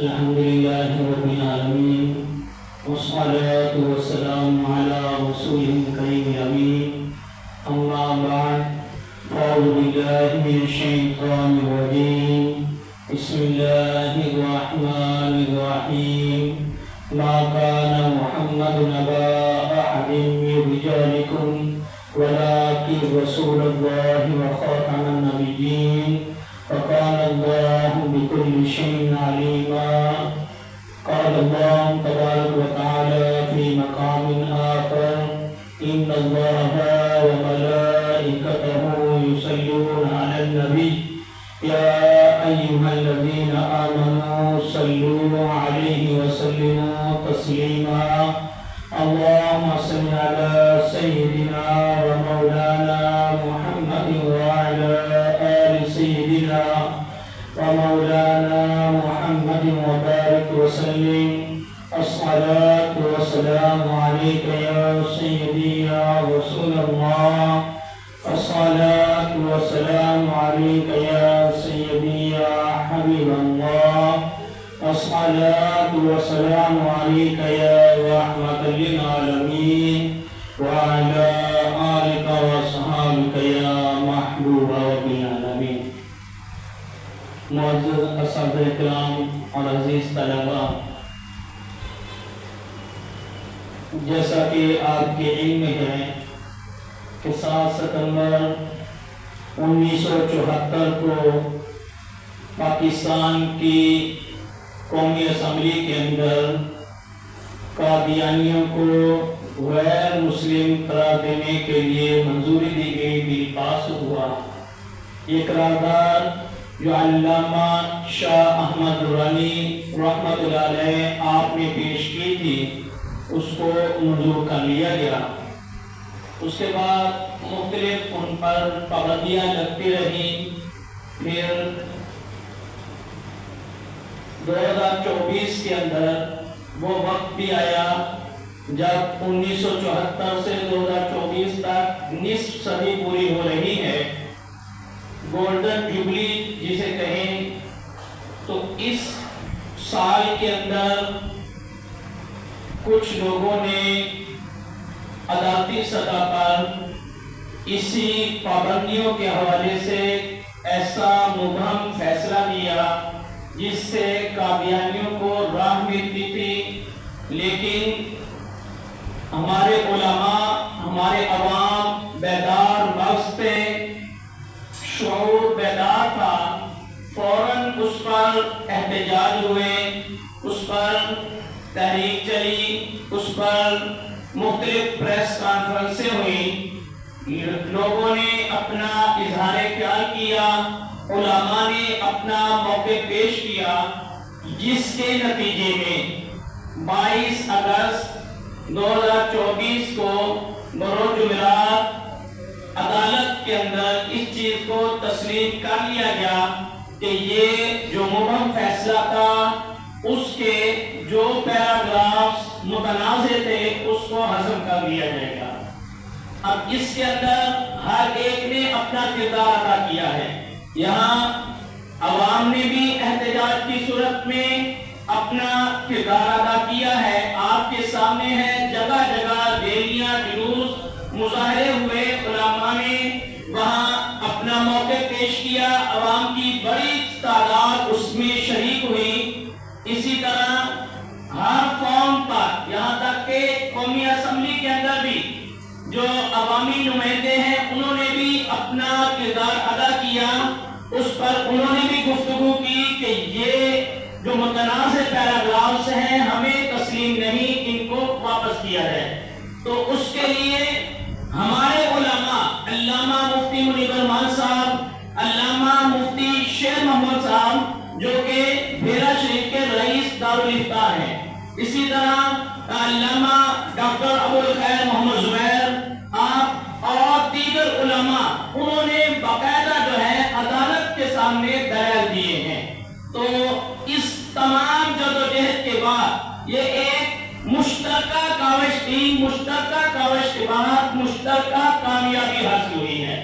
الحمد لله رب العالمين والصلاة والسلام على رسول الكريم الأمين أما بعد أعوذ بالله من الشيطان الرجيم بسم الله الرحمن الرحيم ما كان محمد أبا أحد من رجالكم ولكن رسول الله وخاتم النبيين وكان الله بكل شيء عليما. قال الله تبارك وتعالى في مقام آخر إن الله وملائكته يصلون على النبي يا أيها الذين آمنوا صلوا عليه وسلموا تسليما. اللهم صل على سيدنا ومولانا محمد وعلى آل سيدنا ومولانا محمد وبارك وسلم. الصلاة والسلام عليك يا سيدي يا رسول الله. الصلاة والسلام عليك يا سيدي يا حبيب الله. الصلاة والسلام عليك يا رحمة للعالمين وعلى آلك وصحابك يا محبوب رب العالمین. معزز اساتذہ کرام اور عزیز طلباء، جیسا کہ آپ کے علم میں ہے کہ 7 ستمبر 1974 کو پاکستان کی قومی اسمبلی کے اندر قادیانیوں کو غیر مسلم قرار دینے کے لیے منظوری دی گئی، بل پاس ہوا. یہ قرارداد جو علامہ شاہ احمد درانی رحمۃ اللہ علیہ آپ نے پیش کی تھی اس کو منظور کر لیا گیا. اس کے بعد مختلف ان پر پابندیاں لگتی رہیں. پھر 2024 کے اندر وہ وقت بھی آیا جب 1974 سے 2024 تک نصف صدی پوری ہو رہی ہے، گولڈن جوبلی جسے کہیں. تو اس سال کے اندر کچھ لوگوں نے عدالتی سطح پر اسی پابندیوں کے حوالے سے ایسا مبہم فیصلہ لیا جس سے قادیانیوں کو راہ ملتی تھی، لیکن ہمارے علماء، ہمارے عوام بیدار مغز تھے، شعور بیدار تھا. فوراً اس پر احتجاج ہوئے، اس پر تحریک چلی، اس پر مختلف پریس کانفرنسیں ہوئیں. لوگوں نے اپنا اظہار خیال کیا، علماء نے اپنا موقف پیش کیا، جس کے نتیجے میں 22 اگست 2024 کو بروز جمعرات عدالت کے اندر اس چیز کو تسلیم کر لیا گیا کہ یہ جو مبہم فیصلہ تھا اس کے جو پیراگرافز متنازع تھے اس کو حذف کر دیا جائے گا. اب اس کے اندر ہر ایک نے اپنا کردار ادا کیا ہے. یہاں عوام نے بھی احتجاج کی صورت میں اپنا کردار ادا کیا ہے. آپ کے سامنے ہے، جگہ جگہ ریلیاں، جلوس، مظاہرے ہوئے، علماء نے وہاں اپنا موقف پیش کیا، عوام کی بڑی تعداد اس میں شریک ہوئی. اسی طرح ہر قوم پر، یہاں تک کہ قومی اسمبلی کے اندر بھی جو عوامی نمائندے ہیں انہوں نے بھی اپنا کردار ادا کیا. اس پر انہوں نے بھی گفتگو کی کہ یہ جو متنازع پیراگرافز ہیں ہمیں تسلیم نہیں، ان کو واپس کیا جائے. تو اس کے لیے ہمارے علماء، علامہ مفتی منیر الرحمان صاحب، علامہ مفتی شیر محمد صاحب جو کہ بھیرا شریف کے رئیس دارالفتہ ہیں، اسی طرح علامہ ڈاکٹر ابوالخیر محمد زبیر آپ اور دیگر علماء، انہوں نے باقاعدہ جو ہے عدالت کے سامنے دلائل دیے ہیں. تو اس تمام جدوجہد کے بعد یہ ایک مشترکہ کاوش تھی، مشترکہ کاوش کے بعد مشترکہ کامیابی حاصل ہوئی ہے.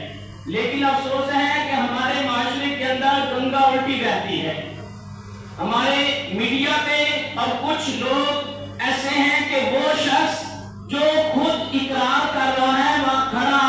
لیکن افسوس ہے کہ ہمارے معاشرے کے اندر گنگا الٹی بہتی ہے. ہمارے میڈیا پہ اور کچھ لوگ ایسے ہیں کہ وہ شخص جو خود اقرار کر رہا ہے وہاں کھڑا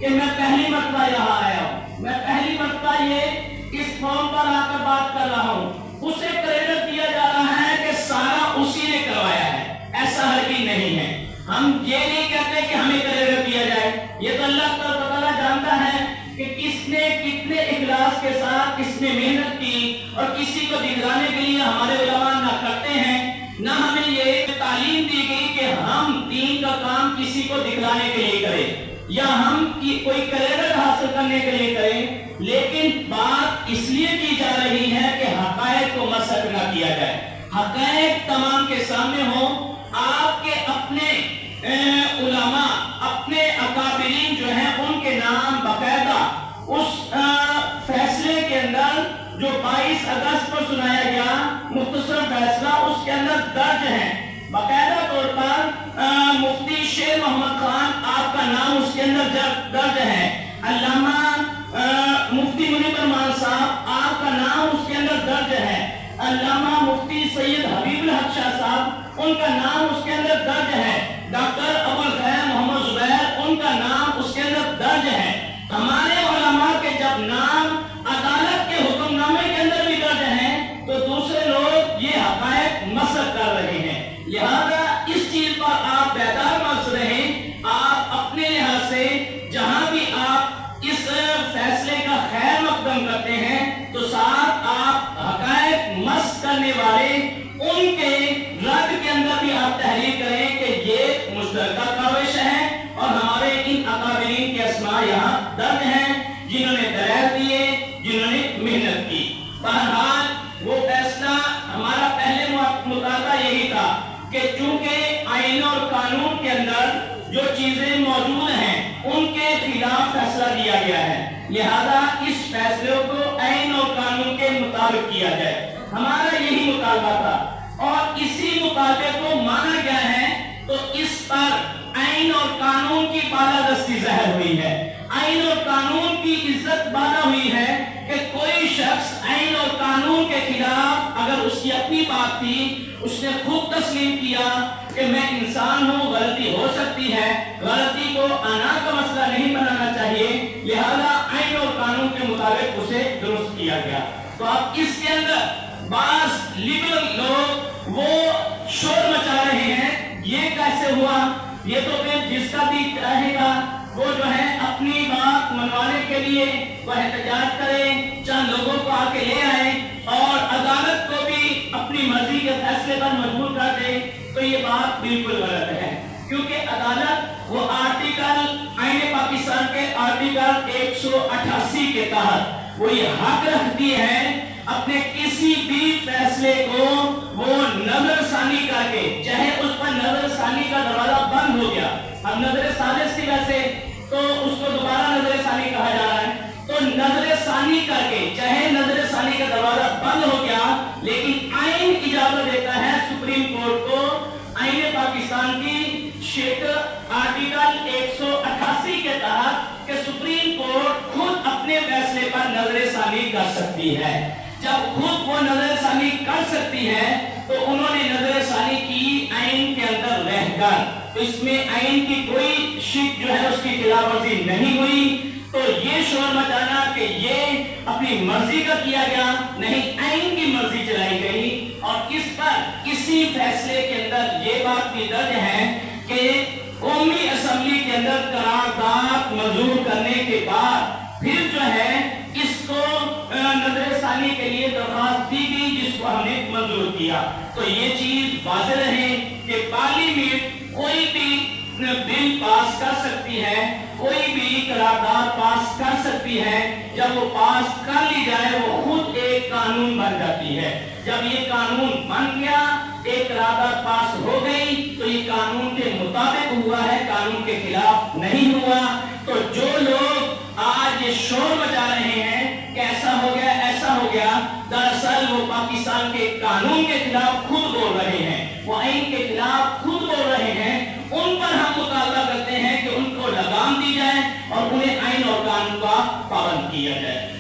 کہ میں پہلی مرتبہ یہاں آیا ہوں، میں پہلی مرتبہ یہ اس فارم پر آ کر بات کر رہا ہوں، اسے کریڈٹ دیا جا رہا ہے کہ سارا اسی نے کروایا ہے۔ ایسا ہرگز نہیں ہے۔ ہم یہ نہیں کہتے کہ ہمیں کریڈٹ دیا جائے، یہ تو اللہ تعالیٰ جانتا ہے کہ کس نے کتنے اخلاص کے ساتھ کس نے محنت کی، اور کسی کو دکھلانے کے لیے ہمارے علماء نہ کرتے ہیں، نہ ہمیں یہ تعلیم دی گئی کہ ہم دین کا کام کسی کو دکھلانے کے لیے کریں یا ہم کوئی کریڈٹ حاصل کرنے کے لیے کریں، لیکن بات اس لیے کی جا رہی ہے کہ حقائق کو مسخ نہ کیا جائے، حقائق تمام کے سامنے ہوں۔ آپ کے اپنے علماء، اپنے اکابرین جو ہیں ان کے نام باقاعدہ اس فیصلے کے اندر جو 22 اگست کو سنایا گیا مختصر فیصلہ، اس کے اندر درج ہے باقاعدہ طور پر مفتی شیر محمد خان آپ کا نام اس کے اندر درج ہے، علامہ مفتی منیب الرحمان صاحب آپ کا نام اس کے اندر درج ہے، علامہ مفتی سید حبیب الحق شاہ صاحب ان کا نام اس کے اندر درج ہے، ڈاکٹر ابوالخیر محمد زبیر ان کا نام اس کے اندر درج ہے۔ ہمارے علماء کے جب نام عدالت کے حکم نامے کے اندر بھی درج ہیں تو دوسرے لوگ یہ حقائق مسخ کر رہے ہیں، لہذا اس چیز پر آپ بیدار مت رہیں۔ آپ اپنے لحاظ سے جہاں بھی آپ اس فیصلے کا خیر مقدم کرتے ہیں تو ساتھ آپ حقائق مسخ کرنے والے ان کے رد کے اندر بھی آپ تحریر کریں کہ یہ مشترکہ کاوش ہے اور ہمارے ان اکابرین کے اسماء یہاں درج ہیں جنہوں نے درائر دیے، جنہوں نے محنت کی۔ بہرحال وہ فیصلہ ہمارا پہلے مطالبہ یہی تھا کہ چونکہ آئین اور قانون کے اندر جو چیزیں موجود ہیں ان کے خلاف فیصلہ دیا گیا ہے، لہذا اس فیصلے کو آئین اور قانون کے مطابق کیا جائے، ہمارا یہی مطالبہ تھا اور اسی مطالبے کو مانا گیا ہے۔ تو اس پر آئین اور قانون کی بالادستی ظاہر ہوئی ہے، آئین اور قانون کی عزت بالا ہوئی ہے کہ کوئی شخص آئین اور قانون کے خلاف اگر اس کی اپنی بات تھی، اس نے خود تسلیم کیا کہ میں انسان ہوں، غلطی ہو سکتی ہے، غلطی کو انا کا مسئلہ نہیں بنانا چاہیے، لہذا آئین اور قانون کے مطابق اسے درست کیا گیا۔ تو اب اس کے اندر بعض لبرل لوگ وہ شور مچا رہے ہیں، یہ کیسے ہوا؟ یہ تو پھر جس کا بھی چاہے گا وہ جو ہے اپنی بات منوانے کے لیے وہ احتجاج کرے، چند لوگوں کو آ کے لے آئے اور عدالت کو بھی اپنی مرضی کے فیصلے پر مجبور کر دے، تو یہ بات بالکل غلط ہے، کیونکہ عدالت وہ آرٹیکل آئین پاکستان کے آرٹیکل 188 کے تحت وہ یہ حق رکھتی ہے اپنے کسی بھی فیصلے کو وہ نظر ثانی کر کے، چاہے اس پر نظر ثانی کا دروازہ بند ہو گیا، اب نظر ثالث کی وجہ سے تو اس کو دوبارہ نظر ثانی کہا جا رہا ہے، تو نظر ثانی کر کے چاہے نظر ثانی کا دروازہ بند ہو گیا، لیکن آئین اجازت دیتا ہے سپریم کورٹ کو آئین پاکستان کی شیکر آرٹیکل 188 کے تحت کہ سپریم کورٹ خود اپنے فیصلے پر نظر ثانی کر سکتی ہے۔ جب خود وہ نظر ثانی کر سکتی ہے تو انہوں نے نظر ثانی کی آئین کے اندر رہ کر، تو اس میں آئین کی کوئی شک جو ہے اس کی خلاف ورزی نہیں ہوئی۔ تو یہ شور مچانا کہ یہ اپنی مرضی کا کیا گیا، نہیں، آئین کی مرضی چلائی گئی، اور اس پر اسی فیصلے کے اندر یہ بات بھی درج ہے کہ قومی اسمبلی کے اندر قرارداد منظور کرنے کے بعد پھر جو ہے اس کو نظر ثانی کے لیے درخواست دی گئی جس کو ہم نے منظور کیا۔ تو یہ چیز واضح رہے کہ پارلیمنٹ کوئی بھی بل پاس کر سکتی ہے، کوئی بھی قرارداد پاس کر سکتی ہے، جب وہ پاس کر لی جائے وہ خود ایک قانون بن جاتی ہے۔ جب یہ قانون بن گیا، ایک قرارداد پاس ہو گئی تو یہ قانون کے مطابق ہوا ہے، قانون کے خلاف نہیں ہوا۔ تو جو لوگ آج یہ شور مچا رہے ہیں کہ ایسا ہو گیا ایسا ہو گیا، دراصل وہ پاکستان کے قانون کے خلاف خود بول رہے ہیں، وہ آئین کے خلاف خود بول رہے ہیں۔ ان پر ہم مطالبہ کرتے ہیں کہ ان کو لگام دی جائے اور انہیں آئین اور قانون کا پابند کیا جائے۔